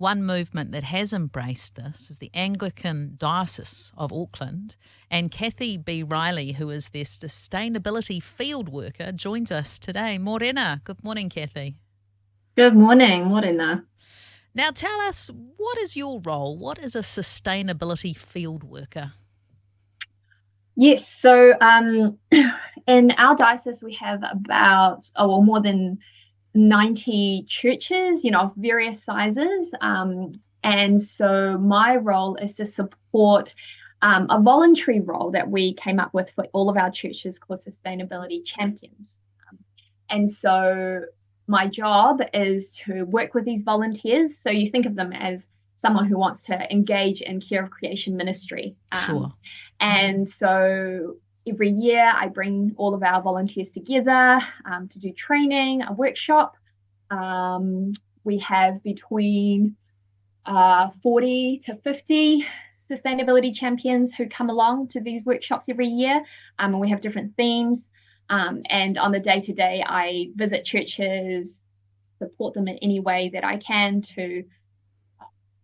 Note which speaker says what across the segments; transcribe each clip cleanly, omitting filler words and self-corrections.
Speaker 1: one movement that has embraced this is the Anglican Diocese of Auckland. And Cathy Bi-Riley, who is their sustainability field worker, joins us today. Morena. Good morning, Cathy.
Speaker 2: Good morning, Morena.
Speaker 1: Now tell us, what is your role? What is a sustainability field worker?
Speaker 2: Yes, so in our diocese we have about more than 90 churches, of various sizes. And so my role is to support a voluntary role that we came up with for all of our churches called Sustainability Champions. And so my job is to work with these volunteers. So you think of them as someone who wants to engage in care of creation ministry.
Speaker 1: Sure.
Speaker 2: And so every year I bring all of our volunteers together to do training, a workshop. We have between 40 to 50 sustainability champions who come along to these workshops every year. And we have different themes. And on the day-to-day, I visit churches, support them in any way that I can to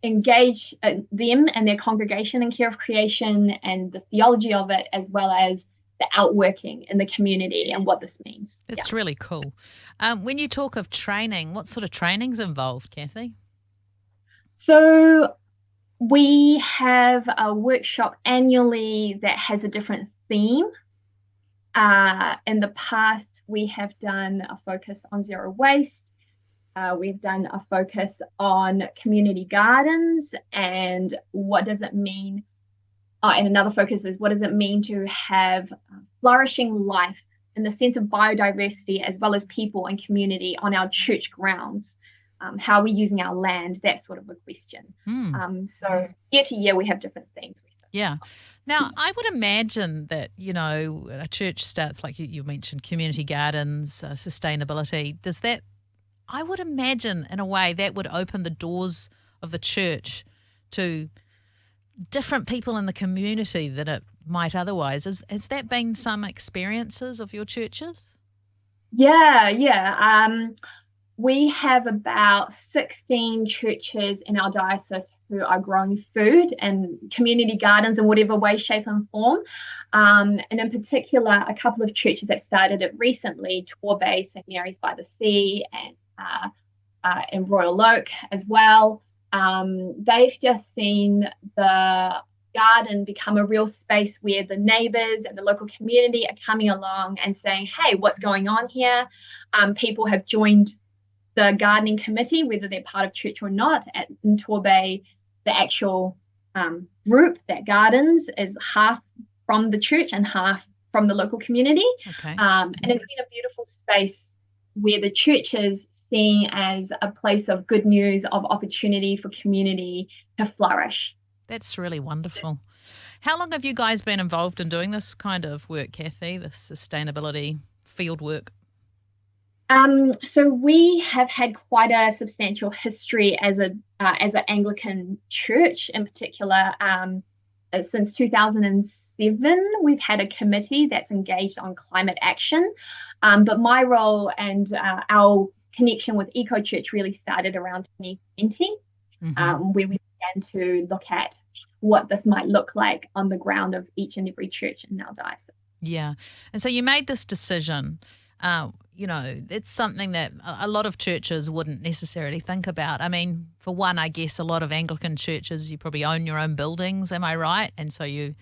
Speaker 2: engage them and their congregation in care of creation and the theology of it, as well as the outworking in the community and what this means.
Speaker 1: It's really cool. When you talk of training, what sort of training's involved, Cathy?
Speaker 2: So we have a workshop annually that has a different theme. In the past, we have done a focus on zero waste. We've done a focus on community gardens and what does it mean? And another focus is what does it mean to have flourishing life in the sense of biodiversity as well as people and community on our church grounds? How are we using our land? That sort of a question. So year to year, we have different themes.
Speaker 1: Yeah. Now, I would imagine that, a church starts, like you mentioned, community gardens, sustainability. I would imagine in a way that would open the doors of the church to different people in the community than it might otherwise. Has that been some experiences of your churches?
Speaker 2: Yeah. We have about 16 churches in our diocese who are growing food and community gardens in whatever way, shape, and form. And in particular, a couple of churches that started it recently, Torbay, St. Mary's by the Sea, and Royal Oak as well. They've just seen the garden become a real space where the neighbours and the local community are coming along and saying, hey, what's going on here? People have joined the gardening committee, whether they're part of church or not. In Torbay, the actual group that gardens is half from the church and half from the local community.
Speaker 1: Okay.
Speaker 2: And it's been a beautiful space where the church is seen as a place of good news, of opportunity for community to flourish.
Speaker 1: That's really wonderful. How long have you guys been involved in doing this kind of work, Cathy, the sustainability field work?
Speaker 2: So we have had quite a substantial history as an Anglican church in particular. Since 2007, we've had a committee that's engaged on climate action. But my role and our connection with Eco Church really started around 2020, where we began to look at what this might look like on the ground of each and every church in our diocese.
Speaker 1: Yeah. And so you made this decision. It's something that a lot of churches wouldn't necessarily think about. I mean, for one, I guess a lot of Anglican churches, you probably own your own buildings, am I right? And so you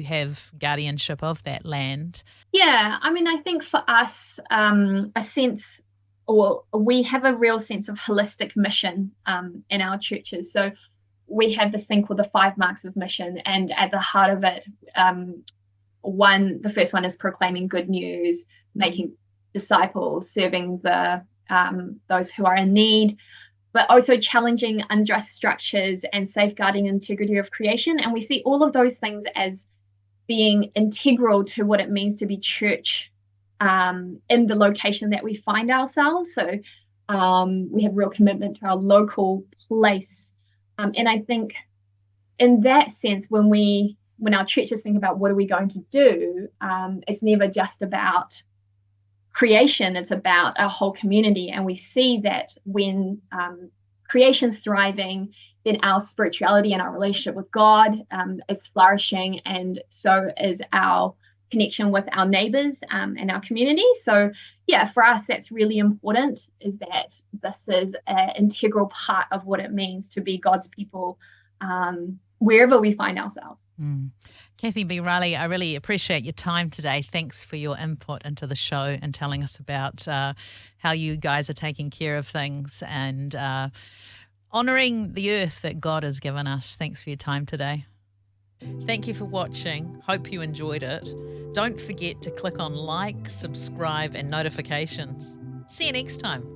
Speaker 1: have guardianship of that land.
Speaker 2: Yeah, I mean, I think for us, we have a real sense of holistic mission in our churches. So we have this thing called the 5 marks of mission, and at the heart of it, the first one is proclaiming good news, making disciples, serving those who are in need, but also challenging unjust structures and safeguarding integrity of creation. And we see all of those things as being integral to what it means to be church in the location that we find ourselves. So we have real commitment to our local place. And I think in that sense, when our churches think about what are we going to do, it's never just about creation, it's about our whole community. And we see that when creation's thriving, then our spirituality and our relationship with God is flourishing, and so is our connection with our neighbors and our community. So yeah, for us, that's really important, is that this is an integral part of what it means to be God's people wherever we find ourselves.
Speaker 1: Cathy Bi-Riley, I really appreciate your time today. Thanks for your input into the show and telling us about how you guys are taking care of things and honouring the earth that God has given us. Thanks for your time today. Thank you for watching. Hope you enjoyed it. Don't forget to click on like, subscribe and notifications. See you next time.